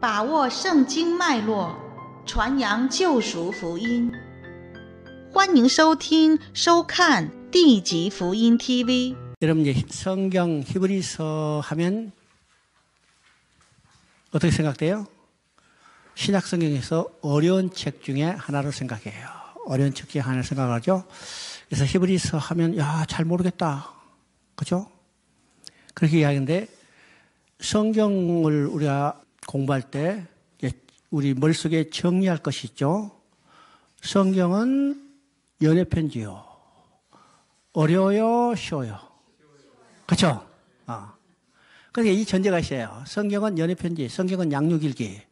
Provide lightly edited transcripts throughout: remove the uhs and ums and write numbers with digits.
把握圣经脉络，传扬救赎福音。欢迎收听、收看地极福音 TV。 여러분 이제 성경 히브리서 하면 어떻게 생각돼요? 신약 성경에서 어려운 책 중에 하나로 생각해요. 어려운 책 중에 하나로 생각하죠. 그래서 히브리서 하면 잘 모르겠다, 그죠? 그렇게 이야기하는데 성경을 우리가 공부할 때 우리 머릿속에 정리할 것이 있죠. 성경은 연애편지요. 어려워요, 쉬워요? 그렇죠? 그러니까 이 전제가 있어요. 성경은 연애편지, 성경은 양육일기.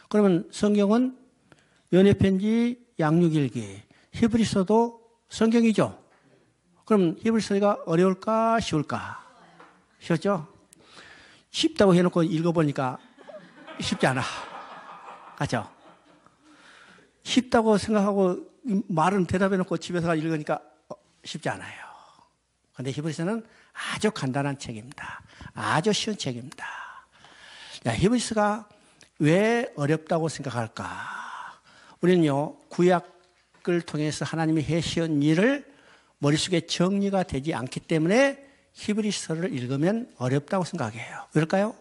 그러면 성경은 연애편지, 양육일기. 히브리서도 성경이죠. 그럼 히브리서가 어려울까, 쉬울까? 쉬웠죠? 쉽다고 해놓고 읽어보니까 쉽지 않아. 맞죠? 쉽다고 생각하고 말은 대답해놓고 집에서 읽으니까 쉽지 않아요. 그런데 히브리서는 아주 간단한 책입니다. 아주 쉬운 책입니다. 히브리서가 왜 어렵다고 생각할까? 우리는요, 구약을 통해서 하나님이 해시온 일을 머릿속에 정리가 되지 않기 때문에 히브리서를 읽으면 어렵다고 생각해요. 왜일까요?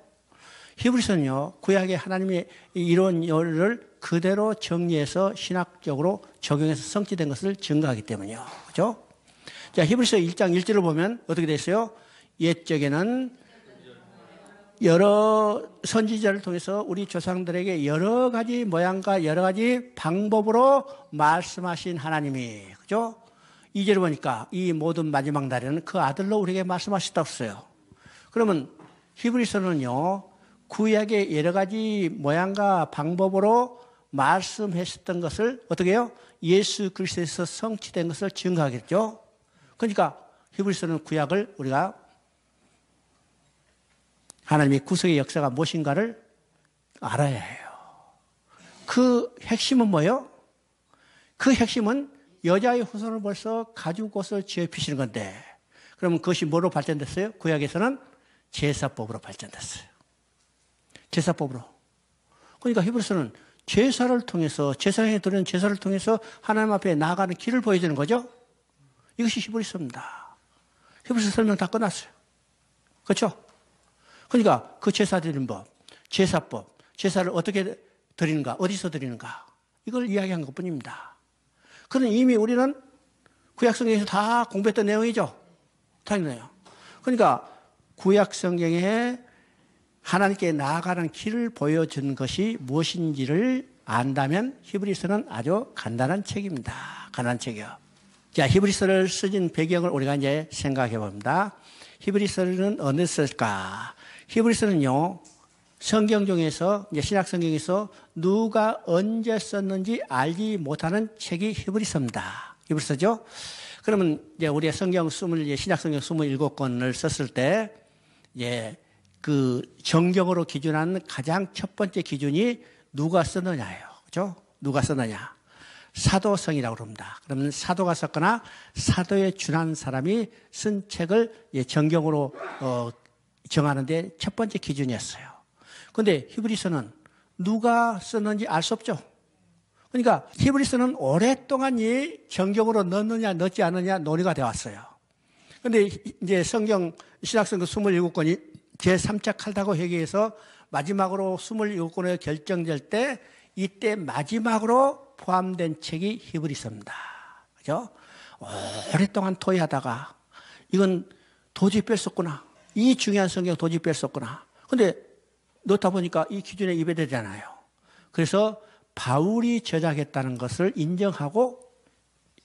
히브리서는요, 구약의 하나님의 이런 일을 그대로 정리해서 신학적으로 적용해서 성취된 것을 증거하기 때문이요. 그죠? 자, 히브리서 1장 1절을 보면 어떻게 됐어요? 옛적에는 여러 선지자를 통해서 우리 조상들에게 여러 가지 모양과 여러 가지 방법으로 말씀하신 하나님이, 그죠? 2절을 보니까 이 모든 마지막 날에는 그 아들로 우리에게 말씀하셨다고 했어요. 그러면 히브리서는요, 구약의 여러 가지 모양과 방법으로 말씀하셨던 것을 어떻게 해요? 예수 그리스도에서 성취된 것을 증거하겠죠. 그러니까 히브리서는 구약을 우리가 하나님의 구속의 역사가 무엇인가를 알아야 해요. 그 핵심은 뭐예요? 그 핵심은 여자의 후손을 벌써 가죽 옷을 지어 입히시는 건데, 그러면 그것이 뭐로 발전됐어요? 구약에서는 제사법으로 발전됐어요. 제사법으로. 그러니까 히브리서는 제사를 통해서, 제사장에 드리는 제사를 통해서 하나님 앞에 나아가는 길을 보여주는 거죠. 이것이 히브리서입니다. 히브리서 설명 다 끝났어요. 그렇죠? 그러니까 그 제사 드리는 법, 제사법, 제사를 어떻게 드리는가, 어디서 드리는가, 이걸 이야기한 것뿐입니다. 그럼 이미 우리는 구약성경에서 다 공부했던 내용이죠. 당연해요. 그러니까 구약성경에 하나님께 나아가는 길을 보여준 것이 무엇인지를 안다면 히브리서는 아주 간단한 책입니다. 간단한 책이요. 자, 히브리서를 쓰진 배경을 우리가 이제 생각해 봅니다. 히브리서는 어느 쓸까? 히브리서는요, 성경 중에서, 이제 신약 성경에서 누가 언제 썼는지 알지 못하는 책이 히브리서입니다. 히브리서죠? 그러면 이제 우리의 신약 성경 27권을 썼을 때, 그 정경으로 기준하는 가장 첫 번째 기준이 누가 썼느냐예요. 그죠? 누가 썼느냐. 사도성이라고 그럽니다. 그러면 사도가 썼거나 사도에 준한 사람이 쓴 책을 정경으로 정하는데 첫 번째 기준이었어요. 그런데 히브리서는 누가 썼는지 알 수 없죠. 그러니까 히브리서는 오랫동안 이 정경으로 넣느냐 넣지 않느냐 논의가 되어 왔어요. 그런데 이제 신약성경 27권이 제3차 칼다고 회개에서 마지막으로 27권에 결정될 때, 이때 마지막으로 포함된 책이 히브리서입니다. 그죠? 오랫동안 토의하다가 이건 도저히 뺄 수 없구나. 이 중요한 성경 도저히 뺄 수 없구나. 근데 넣다 보니까 이 기준에 위배되잖아요. 그래서 바울이 저작했다는 것을 인정하고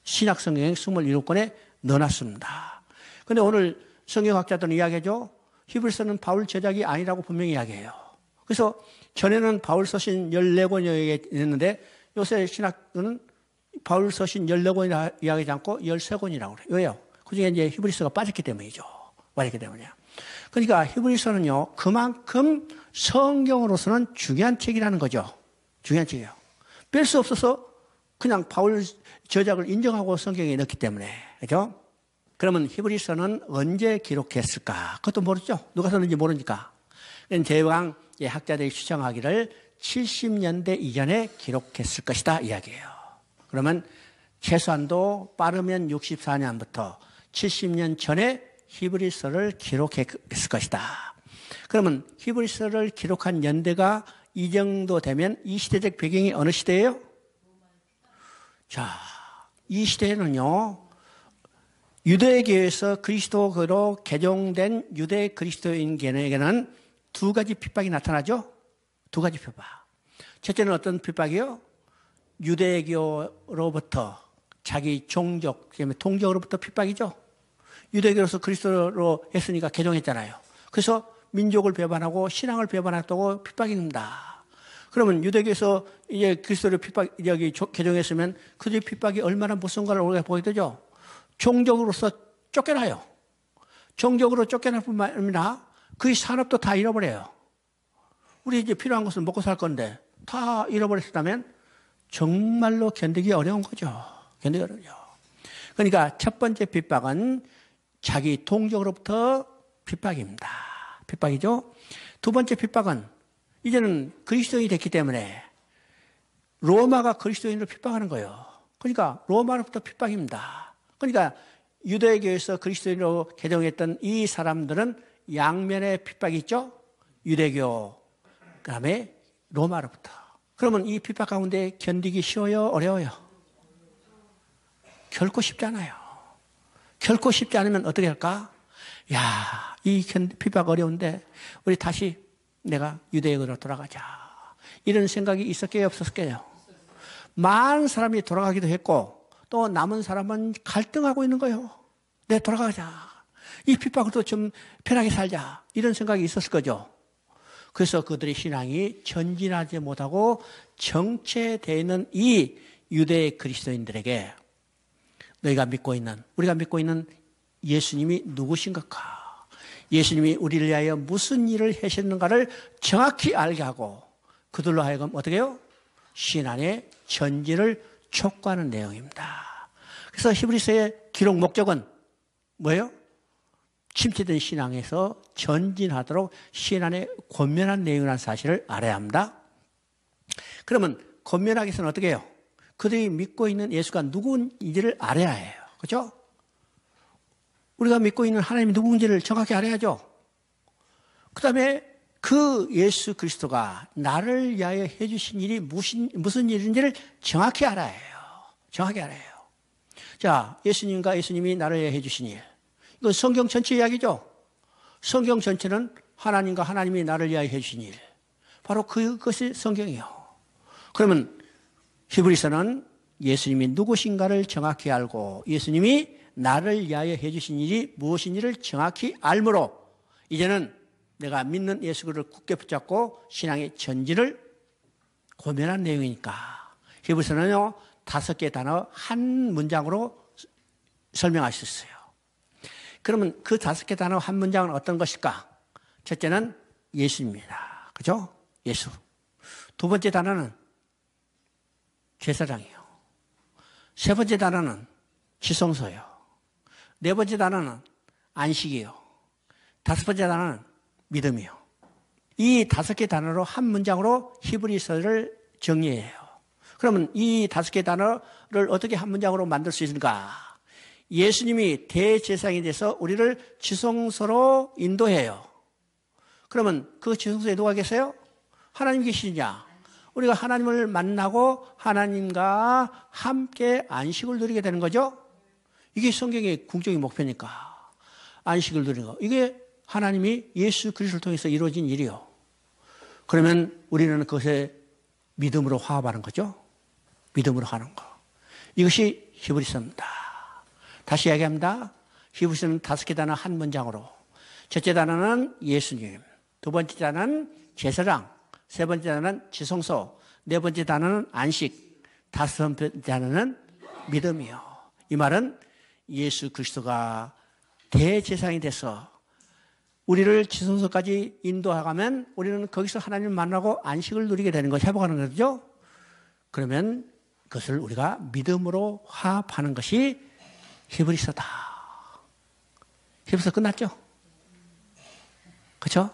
신약 성경 27권에 넣어놨습니다. 근데 오늘 성경학자들은 이야기하죠. 히브리서는 바울 저작이 아니라고 분명히 이야기해요. 그래서 전에는 바울 서신 14권이 있는데 요새 신학은 바울 서신 14권이라 이야기하지 않고 13권이라고 그래요. 왜요? 그 중에 이제 히브리서가 빠졌기 때문이죠. 빠졌기 때문이야. 그러니까 히브리서는요, 그만큼 성경으로서는 중요한 책이라는 거죠. 중요한 책이에요. 뺄 수 없어서 그냥 바울 저작을 인정하고 성경에 넣기 때문에. 그죠? 그러면 히브리서는 언제 기록했을까? 그것도 모르죠. 누가 썼는지 모르니까. 제왕 학자들이 추정하기를 70년대 이전에 기록했을 것이다 이야기예요. 그러면 최소한도 빠르면 64년부터 70년 전에 히브리서를 기록했을 것이다. 그러면 히브리서를 기록한 연대가 이 정도 되면 이 시대적 배경이 어느 시대예요? 자, 이 시대에는요, 유대교에서 그리스도로 개종된 유대 그리스도인에게는 두 가지 핍박이 나타나죠? 두 가지 핍박. 첫째는 어떤 핍박이요? 유대교로부터 자기 종족, 통족으로부터 핍박이죠? 유대교로서 그리스도로 했으니까 개종했잖아요. 그래서 민족을 배반하고 신앙을 배반했다고 핍박입니다. 그러면 유대교에서 이제 그리스도를 개종했으면 그들의 핍박이 얼마나 무서운가를 우리가 보게 되죠? 종족으로서 쫓겨나요. 종족으로 쫓겨날 뿐만 아니라 그의 산업도 다 잃어버려요. 우리 이제 필요한 것은 먹고 살 건데 다 잃어버렸다면 정말로 견디기 어려운 거죠. 견디기 어려워요. 그러니까 첫 번째 핍박은 자기 동족으로부터 핍박입니다. 핍박이죠. 두 번째 핍박은 이제는 그리스도인이 됐기 때문에 로마가 그리스도인을 핍박하는 거예요. 그러니까 로마로부터 핍박입니다. 그러니까 유대교에서 그리스도인으로 개종했던 이 사람들은 양면의 핍박이 있죠. 유대교, 그다음에 로마로부터. 그러면 이 핍박 가운데 견디기 쉬워요? 어려워요? 결코 쉽지 않아요. 결코 쉽지 않으면 어떻게 할까? 야, 이 핍박 어려운데 우리 다시 내가 유대교로 돌아가자. 이런 생각이 있었게요? 없었게요? 많은 사람이 돌아가기도 했고 또 남은 사람은 갈등하고 있는 거예요. 내 돌아가자. 이 핍박으로도 좀 편하게 살자. 이런 생각이 있었을 거죠. 그래서 그들의 신앙이 전진하지 못하고 정체되어 있는 이 유대 그리스도인들에게 우리가 믿고 있는 예수님이 누구신가? 예수님이 우리를 위하여 무슨 일을 하셨는가를 정확히 알게 하고 그들로 하여금 어떻게 해요? 신앙의 전진을 촉구하는 내용입니다. 그래서 히브리서의 기록 목적은 뭐예요? 침체된 신앙에서 전진하도록 신앙에 권면한 내용이라는 사실을 알아야 합니다. 그러면 권면하기 위해서는 어떻게 해요? 그들이 믿고 있는 예수가 누구인지를 알아야 해요. 그렇죠? 우리가 믿고 있는 하나님이 누구인지를 정확히 알아야죠. 그 다음에 그 예수 그리스도가 나를 위하여 해주신 일이 무슨 일인지를 정확히 알아야 해요. 정확히 알아야 해요. 자, 예수님이 나를 위하여 해주신 일. 이건 성경 전체 이야기죠. 성경 전체는 하나님과 하나님이 나를 위하여 해주신 일. 바로 그것이 성경이에요. 그러면 히브리서는 예수님이 누구신가를 정확히 알고 예수님이 나를 위하여 해주신 일이 무엇인지를 정확히 알므로 이제는 내가 믿는 예수 그리스도를 굳게 붙잡고 신앙의 전진을 고면한 내용이니까 히브리서는요 5개 단어 한 문장으로 설명할 수 있어요. 그러면 그 5개 단어 한 문장은 어떤 것일까? 첫째는 예수입니다. 그죠? 예수. 두 번째 단어는 제사장이요. 세 번째 단어는 지성소요. 네 번째 단어는 안식이요. 다섯 번째 단어는 믿음이요. 이 5개 단어로 한 문장으로 히브리서를 정리해요. 그러면 이 5개 단어를 어떻게 한 문장으로 만들 수 있을까? 예수님이 대제사장이 돼서 우리를 지성소로 인도해요. 그러면 그 지성소에 누가 계세요? 하나님 계시냐? 우리가 하나님을 만나고 하나님과 함께 안식을 누리게 되는 거죠. 이게 성경의 궁극적인 목표니까. 안식을 누리는 거. 이게 하나님이 예수 그리스도를 통해서 이루어진 일이요. 그러면 우리는 그것에 믿음으로 화합하는 거죠. 믿음으로 하는 거. 이것이 히브리서입니다. 다시 이야기합니다. 히브리서는 5개 단어 한 문장으로. 첫째 단어는 예수님. 두 번째 단어는 제사장. 세 번째 단어는 지성소. 네 번째 단어는 안식. 다섯 번째 단어는 믿음이요. 이 말은 예수 그리스도가 대제사장이 돼서 우리를 지성소까지 인도하가면 우리는 거기서 하나님을 만나고 안식을 누리게 되는 것, 회복하는 거죠. 그러면 그것을 우리가 믿음으로 화합하는 것이 히브리서다. 히브리서 끝났죠? 그렇죠?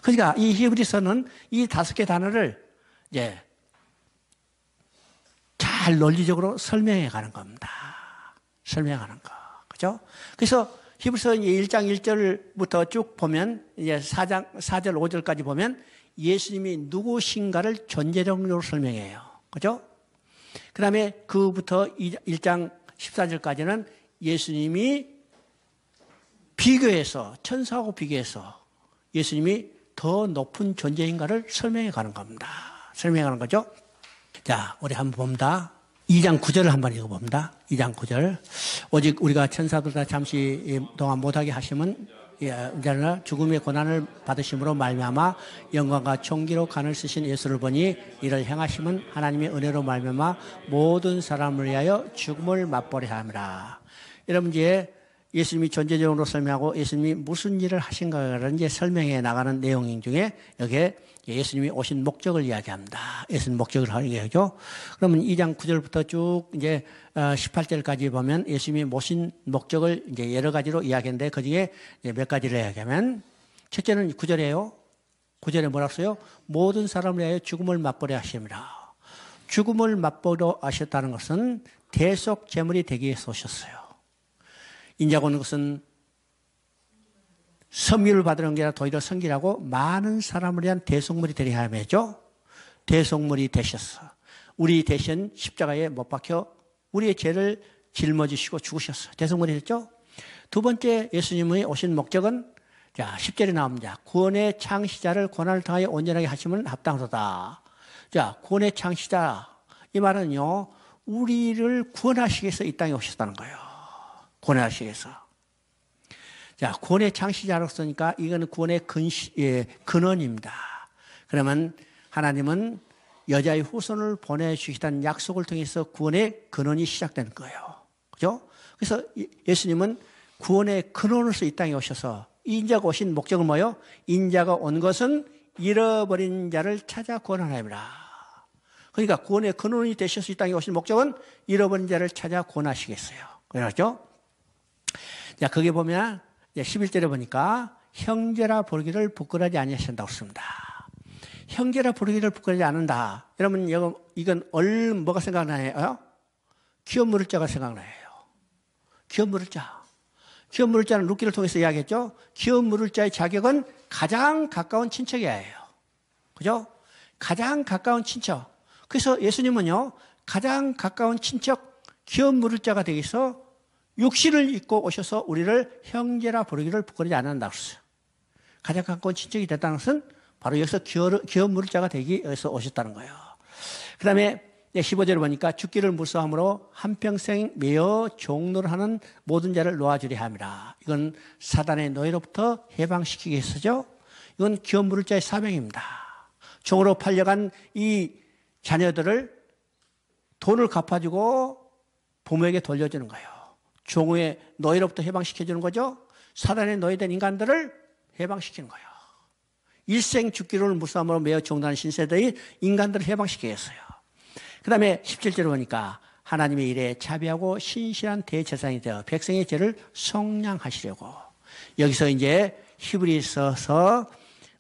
그러니까 이 히브리서는 이 5개 단어를 이제 잘 논리적으로 설명해 가는 겁니다. 설명해 가는 거. 그죠? 그래서 히브리서 1장 1절부터 쭉 보면 이제 4절 5절까지 보면 예수님이 누구신가를 전제적으로 설명해요. 그죠? 그 다음에 그부터 1장 14절까지는 예수님이 비교해서, 천사하고 비교해서 예수님이 더 높은 존재인가를 설명해 가는 겁니다. 설명해 가는 거죠. 자, 우리 한번 봅니다. 2장 9절을 한번 읽어봅니다. 2장 9절. 오직 우리가 천사들과 잠시 동안 못하게 하시면 이제는 죽음의 고난을 받으심으로 말미암아 영광과 존귀로 간을 쓰신 예수를 보니 이를 행하심은 하나님의 은혜로 말미암아 모든 사람을 위하여 죽음을 맛보려 함이라. 여러분 이제 예수님이 존재적으로 설명하고 예수님이 무슨 일을 하신가를 이제 설명해 나가는 내용 중에 여기에 예수님이 오신 목적을 이야기합니다. 예수님 목적을 이야기하죠. 그러면 2장 9절부터 쭉 이제 18절까지 보면 예수님이 모신 목적을 이제 여러 가지로 이야기하는데 그 중에 몇 가지를 이야기하면 첫째는 9절이에요. 9절에 뭐라고 써요? 모든 사람을 위하여 죽음을 맛보려 하심이라. 죽음을 맛보려 하셨다는 것은 대속 제물이 되기 위해서 오셨어요. 인자가 오는 것은 섬유를 받으는 게 아니라 도리어 성기라고 많은 사람을 위한 대속물이 되려 함이죠. 대속물이 되셨어. 우리 대신 십자가에 못 박혀 우리의 죄를 짊어지시고 죽으셨어. 대속물이 됐죠. 두 번째 예수님의 오신 목적은 자 10절에 나옵니다. 구원의 창시자를 고난을 통하여 온전하게 하시면 합당하다. 자 구원의 창시자 이 말은요 우리를 구원하시기 위해서 이 땅에 오셨다는 거예요. 구원하시기 위해서. 자, 구원의 창시자로서니까 이거는 구원의 근원입니다. 그러면 하나님은 여자의 후손을 보내주시다는 약속을 통해서 구원의 근원이 시작되는 거예요. 그죠? 그래서 예수님은 구원의 근원으로서 이 땅에 오셔서 인자가 오신 목적은 뭐예요? 인자가 온 것은 잃어버린 자를 찾아 구원하나이라. 그러니까 구원의 근원이 되셔서 이 땅에 오신 목적은 잃어버린 자를 찾아 구원하시겠어요. 그렇죠? 자, 거기 보면 11절에 보니까 형제라 부르기를 부끄러워하지 아니하신다고 씁니다. 형제라 부르기를 부끄러워하지 않는다. 여러분 이건 뭐가 생각나요? 기업 물을 자가 생각나요. 기업 물을 자. 기업 물을 자는 룻기를 통해서 이야기했죠. 기업 물을 자의 자격은 가장 가까운 친척이에요. 그죠? 가장 가까운 친척. 그래서 예수님은요 가장 가까운 친척 기업 물을 자가 되기 위해서 육신을 입고 오셔서 우리를 형제라 부르기를 부끄러워하지 않는다고 했어요. 가장 가까운 친척이 됐다는 것은 바로 여기서 기업 물을 자가 되기 위해서 오셨다는 거예요. 그 다음에 15절을 보니까 죽기를 무서함으로 한평생 매어 종노를 하는 모든 자를 놓아주려 함이라. 이건 사단의 노예로부터 해방시키기 위해서죠. 이건 기업 물을 자의 사명입니다. 종으로 팔려간 이 자녀들을 돈을 갚아주고 부모에게 돌려주는 거예요. 종의 노예로부터 해방시켜주는 거죠. 사단의 노예된 인간들을 해방시키는 거예요. 일생 죽기를 무서함으로 매어 종단한 신세대의 인간들을 해방시키겠어요. 그 다음에 17절을 보니까 하나님의 일에 자비하고 신실한 대제사장이 되어 백성의 죄를 속량하시려고 여기서 이제 히브리서서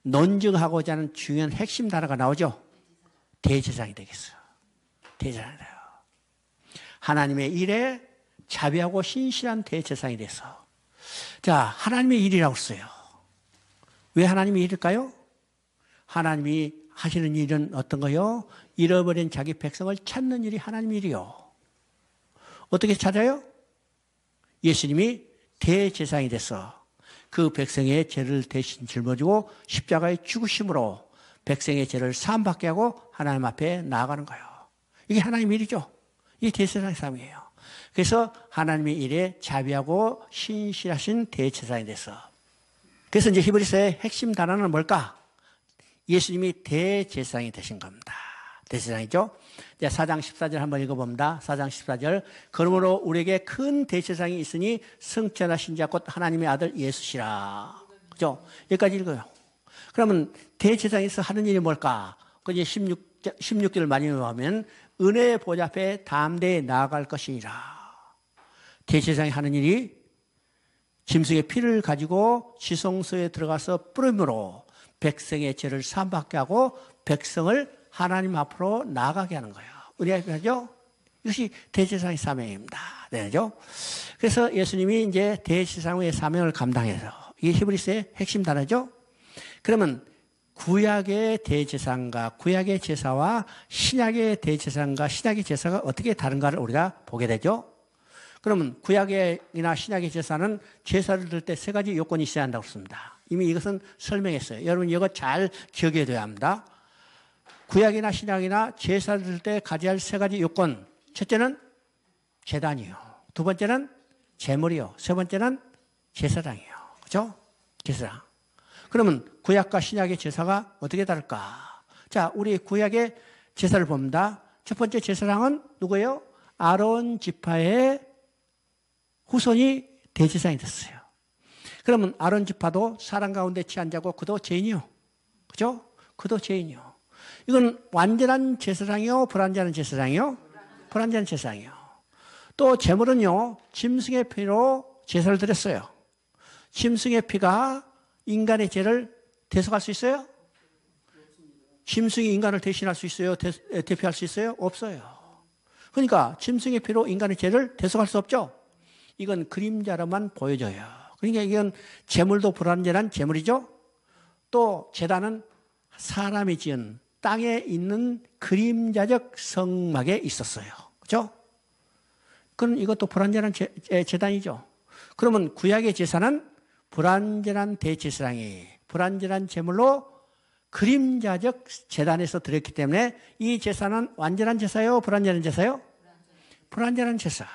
논증하고자 하는 중요한 핵심 단어가 나오죠. 대제사장이 되겠어요. 대제사장이 돼요. 하나님의 일에 자비하고 신실한 대제사장이 돼서 자 하나님의 일이라고 써요. 왜 하나님의 일일까요? 하나님이 하시는 일은 어떤 거요? 잃어버린 자기 백성을 찾는 일이 하나님의 일이요. 어떻게 찾아요? 예수님이 대제사장이 돼서 그 백성의 죄를 대신 짊어지고 십자가에 죽으심으로 백성의 죄를 사함받게 하고 하나님 앞에 나아가는 거예요. 이게 하나님의 일이죠. 이게 대제사장의 삶이에요. 그래서 하나님의 일에 자비하고 신실하신 대제사장이 돼서 그래서 이제 히브리서의 핵심 단어는 뭘까? 예수님이 대제사장이 되신 겁니다. 대제사장이죠. 4장 14절 한번 읽어봅니다. 4장 14절. 그러므로 우리에게 큰 대제사장이 있으니 승천하신 자 곧 하나님의 아들 예수시라. 그죠? 여기까지 읽어요. 그러면 대제사장에서 하는 일이 뭘까? 그 이제 16절을 많이 읽어보면 은혜의 보좌 앞에 담대히 나아갈 것이니라. 대제사장이 하는 일이 짐승의 피를 가지고 지성소에 들어가서 뿌림으로 백성의 죄를 사함받게 하고 백성을 하나님 앞으로 나아가게 하는 거예요. 은혜죠? 이것이 대제사장의 사명입니다. 되죠? 그래서 예수님이 이제 대제사장의 사명을 감당해서 이게 히브리서의 핵심 단어죠? 그러면 구약의 대제사장과 구약의 제사와 신약의 대제사장과 신약의 제사가 어떻게 다른가를 우리가 보게 되죠? 그러면 구약이나 신약의 제사는 제사를 드릴 때 세 가지 요건이 있어야 한다고 했습니다. 이미 이것은 설명했어요. 여러분 이거 잘 기억해 둬야 합니다. 구약이나 신약이나 제사를 드릴 때 가져야 할 세 가지 요건. 첫째는 제단이요. 두 번째는 제물이요. 세 번째는 제사장이요. 그렇죠? 제사장. 그러면 구약과 신약의 제사가 어떻게 다를까? 자, 우리 구약의 제사를 봅니다. 첫 번째 제사장은 누구예요? 아론 지파의 후손이 대제사장이 됐어요. 그러면 아론 지파도 사람 가운데 취한 자고 그도 죄인이요. 그죠? 그도 죄인이요. 이건 완전한 제사장이요? 불완전한 제사장이요? 불완전한 제사장이요. 또 제물은요, 짐승의 피로 제사를 드렸어요. 짐승의 피가 인간의 죄를 대속할 수 있어요? 짐승이 인간을 대신할 수 있어요? 대표할 수 있어요? 없어요. 그러니까 짐승의 피로 인간의 죄를 대속할 수 없죠? 이건 그림자로만 보여져요. 그러니까 이건 제물도 불완전한 제물이죠? 또 제단은 사람이 지은 땅에 있는 그림자적 성막에 있었어요. 그죠? 그럼 이것도 불완전한 제단이죠. 그러면 구약의 제사는 불완전한 대제사장이 불완전한 제물로 그림자적 제단에서 드렸기 때문에 이 제사는 완전한 제사요? 불완전한 제사요? 불완전한 제사.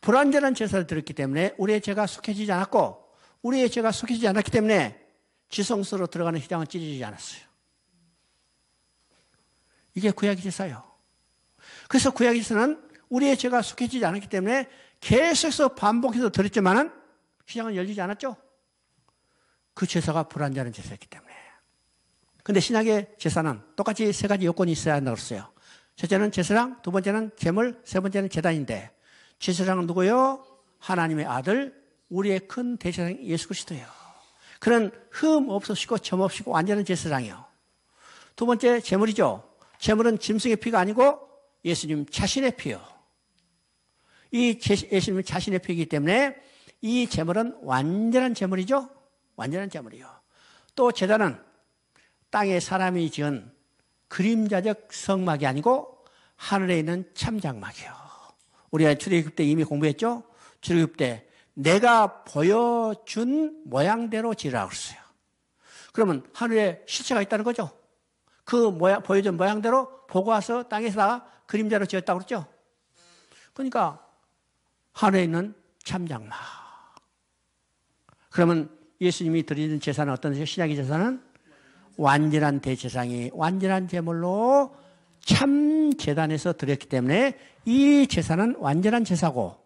불완전한 제사를 드렸기 때문에 우리의 죄가 속해지지 않았고 우리의 죄가 속해지지 않았기 때문에 지성소로 들어가는 휘장은 찢어지지 않았어요. 이게 구약의 제사예요. 그래서 구약의 제사는 우리의 죄가 속해지지 않았기 때문에 계속해서 반복해서 드렸지만은 휘장은 열리지 않았죠. 그 제사가 불완전한 제사였기 때문에. 근데 신약의 제사는 똑같이 세 가지 요건이 있어야 한다고 했어요. 첫째는 제사장, 두 번째는 제물, 세 번째는 제단인데 제사장은 누구요? 하나님의 아들, 우리의 큰 대제사장 예수 그리스도예요. 그런 흠 없으시고 점 없이고 완전한 제사장이요. 두 번째 제물이죠. 제물은 짐승의 피가 아니고 예수님 자신의 피요. 이 예수님 자신의 피이기 때문에 이 제물은 완전한 제물이죠. 완전한 제물이요. 또 제단은 땅에 사람이 지은 그림자적 성막이 아니고 하늘에 있는 참장막이요. 우리가 출애굽 때 이미 공부했죠. 출애굽 때 내가 보여준 모양대로 지으라고 했어요. 그러면 하늘에 실체가 있다는 거죠. 그 보여준 모양대로 보고 와서 땅에다가 그림자로 지었다고 그랬죠. 그러니까 하늘에 있는 참장막. 그러면 예수님이 드리는 제사는 어떤 제사예요? 신약의 제사는 완전한 대제사장이 완전한 제물로 참 제단에서 드렸기 때문에 이 제사는 완전한 제사고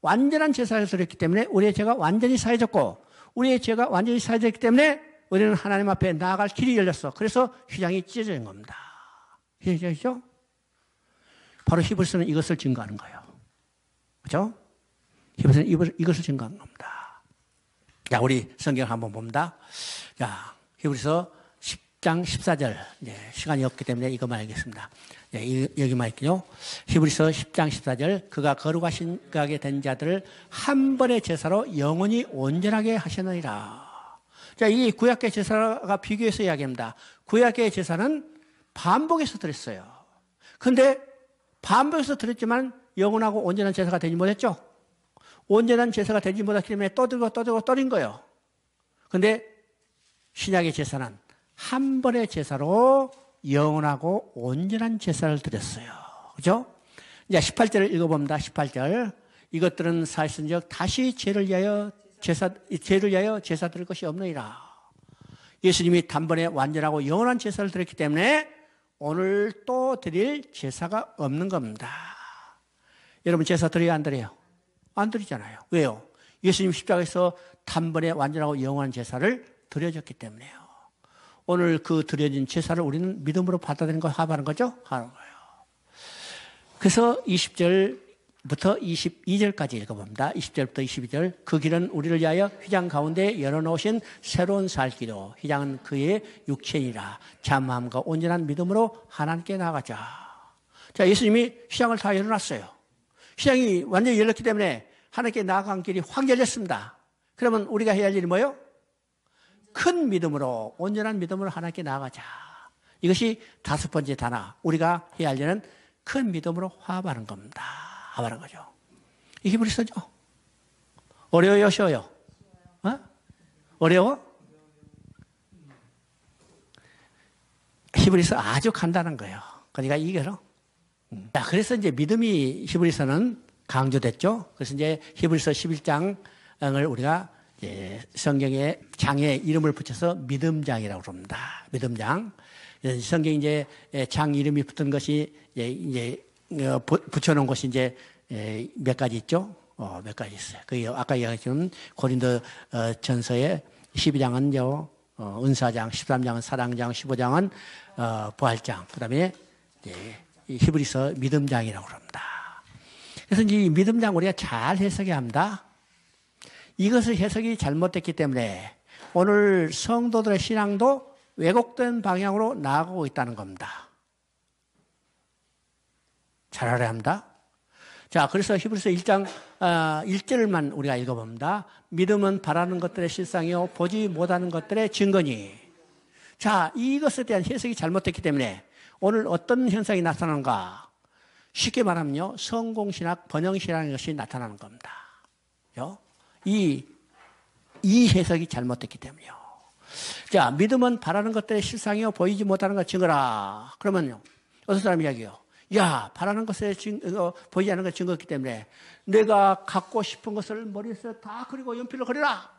완전한 제사를 드렸기 때문에 우리의 죄가 완전히 사해졌고 우리의 죄가 완전히 사해졌기 때문에 우리는 하나님 앞에 나아갈 길이 열렸어. 그래서 휘장이 찢어진 겁니다. 이해되시죠? 바로 히브리서는 이것을 증거하는 거예요. 그렇죠? 히브리서는 이것을 증거하는 겁니다. 자, 우리 성경 한번 봅니다. 자, 히브리서 10장 14절. 시간이 없기 때문에 이것만 알겠습니다. 여기만 할게요. 히브리서 10장 14절. 그가 거룩하게 된 자들을 한 번의 제사로 영원히 온전하게 하셨느니라. 자, 이 구약의 제사가 비교해서 이야기합니다. 구약의 제사는 반복해서 드렸어요. 그런데 반복해서 드렸지만 영원하고 온전한 제사가 되지 못했죠. 온전한 제사가 되지 못했기 때문에 떠들고 떠린 거예요. 그런데 신약의 제사는 한 번의 제사로 영원하고 온전한 제사를 드렸어요. 그죠? 이제 18절을 읽어봅니다. 18절. 이것들은 사실은즉 다시 죄를 위하여 제사 드릴 것이 없느니라. 예수님이 단번에 완전하고 영원한 제사를 드렸기 때문에 오늘 또 드릴 제사가 없는 겁니다. 여러분 제사 드려요, 안 드려요? 안 드리잖아요. 왜요? 예수님 십자가에서 단번에 완전하고 영원한 제사를 드려졌기 때문에요. 오늘 그 드려진 제사를 우리는 믿음으로 받아들이는 거 하는 거죠? 하는 거예요. 그래서 20절 부터 22절까지 읽어봅니다. 20절부터 22절. 그 길은 우리를 위하여 휘장 가운데 열어놓으신 새로운 살 길이요 휘장은 그의 육체이라. 참함과 온전한 믿음으로 하나님께 나가자. 자, 예수님이 휘장을 다 열어놨어요. 휘장이 완전히 열렸기 때문에 하나님께 나아간 길이 확 열렸습니다. 그러면 우리가 해야 할 일이 뭐예요? 큰 믿음으로, 온전한 믿음으로 하나님께 나아가자. 이것이 다섯 번째 단어. 우리가 해야 할 일은 큰 믿음으로 화합하는 겁니다. 화합하는 거죠. 이 히브리서죠. 어려워요, 쉬워요? 어? 어려워? 히브리서 아주 간단한 거예요. 그러니까 이거로. 자, 그래서 이제 믿음이 히브리서는 강조됐죠. 그래서 이제 히브리서 11장을 우리가 이제 성경의 장에 이름을 붙여서 믿음장이라고 그럽니다. 믿음장. 성경에 이제 장 이름이 붙은 것이 이제 붙여놓은 것이 이제 몇 가지 있죠. 몇 가지 있어요. 그 아까 이야기했지만 고린도 전서의 12장은요 은사장, 13장은 사랑장, 15장은 부활장. 그다음에 히브리서 믿음장이라고 합니다. 그래서 이 믿음장 우리가 잘 해석해야 합니다. 이것을 해석이 잘못됐기 때문에 오늘 성도들의 신앙도 왜곡된 방향으로 나아가고 있다는 겁니다. 잘 알아야 합니다. 자, 그래서 히브리서 1장 1절만 우리가 읽어봅니다. 믿음은 바라는 것들의 실상이요 보지 못하는 것들의 증거니. 자, 이것에 대한 해석이 잘못됐기 때문에 오늘 어떤 현상이 나타나는가? 쉽게 말하면요, 성공신학, 번영신학인 것이 나타나는 겁니다. 이 해석이 잘못됐기 때문에요. 자, 믿음은 바라는 것들의 실상이요 보이지 못하는 것 증거라. 그러면요, 어떤 사람 이야기요? 야, 바라는 것에 보이지 않는 것 증거였기 때문에 내가 갖고 싶은 것을 머리에서 다 그리고 연필로 그려라.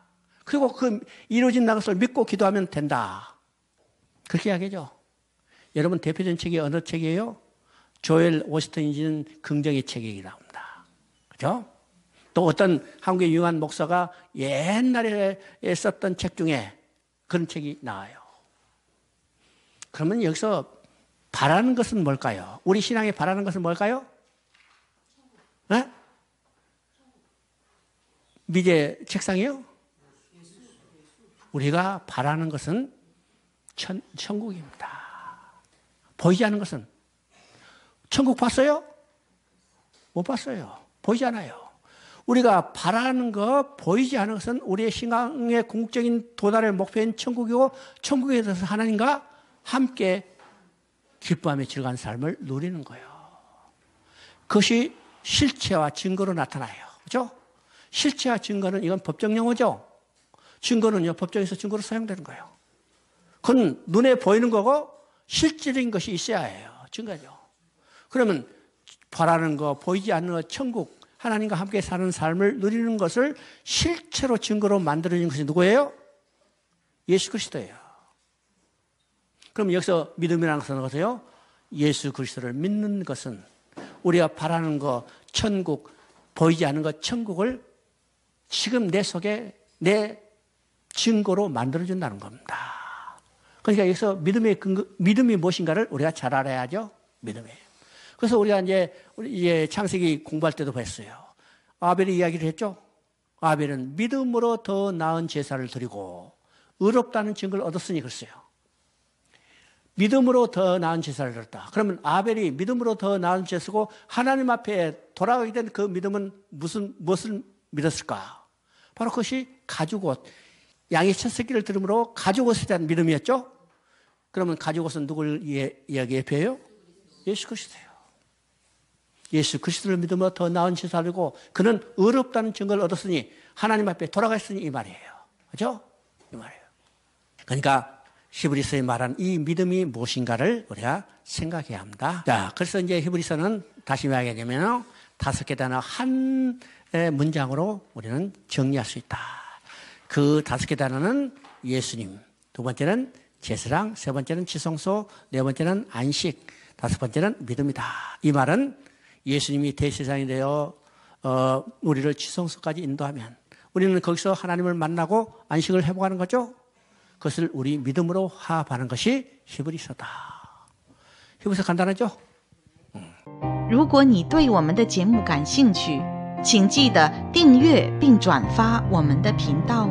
그리고 그 이루어진 것을 믿고 기도하면 된다. 그렇게 이야기죠. 여러분 대표적인 책이 어느 책이에요? 조엘 오스틴이 지은 긍정의 책이라고 합니다. 그죠? 또 어떤 한국의 유명한 목사가 옛날에 썼던 책 중에 그런 책이 나와요. 그러면 여기서 바라는 것은 뭘까요? 우리 신앙에 바라는 것은 뭘까요? 네? 미제 책상이요? 우리가 바라는 것은 천국입니다. 보이지 않는 것은 천국 봤어요? 못 봤어요. 보이지 않아요. 우리가 바라는 것, 보이지 않는 것은 우리의 신앙의 궁극적인 도달의 목표인 천국이고 천국에 대해서 하나님과 함께 기뻐하며 즐거운 삶을 누리는 거예요. 그것이 실체와 증거로 나타나요. 그렇죠? 실체와 증거는 이건 법적 용어죠. 증거는요, 법정에서 증거로 사용되는 거예요. 그건 눈에 보이는 거고 실질적인 것이 있어야 해요. 증거죠. 그러면 바라는 거, 보이지 않는 거, 천국, 하나님과 함께 사는 삶을 누리는 것을 실체로 증거로 만들어진 것이 누구예요? 예수 그리스도예요. 그럼 여기서 믿음이라는 것은 어떠세요? 예수 그리스도를 믿는 것은 우리가 바라는 거, 천국, 보이지 않는 것, 천국을 지금 내 속에 내 증거로 만들어준다는 겁니다. 그러니까 여기서 믿음이 무엇인가를 우리가 잘 알아야죠. 믿음이에요. 그래서 우리가 이제 창세기 공부할 때도 봤어요. 아벨이 이야기를 했죠. 아벨은 믿음으로 더 나은 제사를 드리고 의롭다는 증거를 얻었으니 그랬어요. 믿음으로 더 나은 제사를 드렸다. 그러면 아벨이 믿음으로 더 나은 제사고 하나님 앞에 돌아가게 된 그 믿음은 무엇을 믿었을까? 바로 그것이 가죽옷, 양의 첫 새끼를 들음으로 가죽옷에 대한 믿음이었죠. 그러면 가죽옷은 누굴 이야기해요? 예수 그리스도예요. 예수 그리스도를 믿으며 더 나은 제사를 드리고 그는 의롭다는 증거를 얻었으니 하나님 앞에 돌아갔으니 이 말이에요. 그렇죠? 이 말이에요. 그러니까 히브리서에 말한 이 믿음이 무엇인가를 우리가 생각해야 합니다. 자, 그래서 이제 히브리서는 다시 이야기하자면 5개 단어 한 문장으로 우리는 정리할 수 있다. 그 5개 단어는 예수님, 두 번째는 제사랑, 세 번째는 지성소, 네 번째는 안식, 다섯 번째는 믿음이다. 이 말은 예수님이 대제사장이 되어 우리를 지성소까지 인도하면 우리는 거기서 하나님을 만나고 안식을 회복하는 거죠. 그것을 우리 믿음으로 화합하는 것이 히브리서다. 히브리서 간단하죠? 如果你对我们的节目感兴趣，请记得订阅并转发我们的频道。